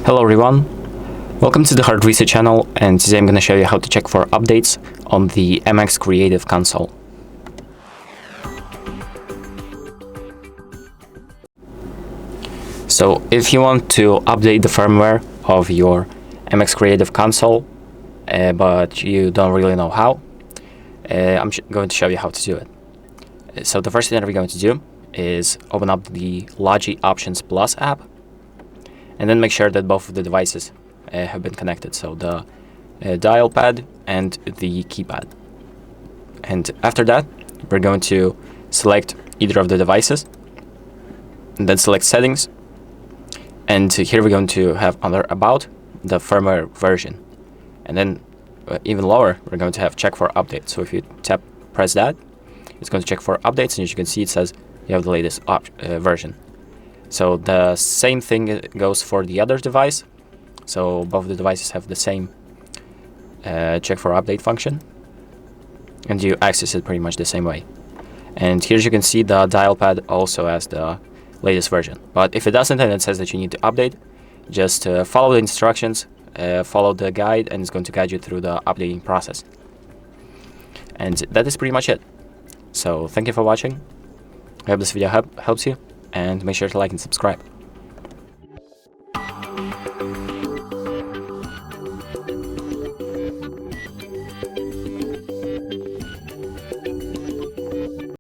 Hello everyone, welcome to the Hard Reset channel, and today I'm going to show you how to check for updates on the MX Creative Console. So if you want to update the firmware of your MX Creative Console, but you don't really know how, I'm going to show you how to do it. So the first thing that we're going to do is open up the Logi Options Plus app, and then make sure that both of the devices have been connected, so the dial pad and the keypad. And after that, we're going to select either of the devices, and then select Settings. And here we're going to have under About the firmware version. And then even lower, we're going to have Check for Updates. So if you press that, it's going to check for updates, and as you can see, it says you have the latest version. So the same thing goes for the other device. So both the devices have the same check for update function, and you access it pretty much the same way. And here you can see the dial pad also has the latest version. But if it doesn't and it says that you need to update, just follow the instructions, follow the guide, and it's going to guide you through the updating process. And that is pretty much it. So thank you for watching. I hope this video helps you, and make sure to like and subscribe.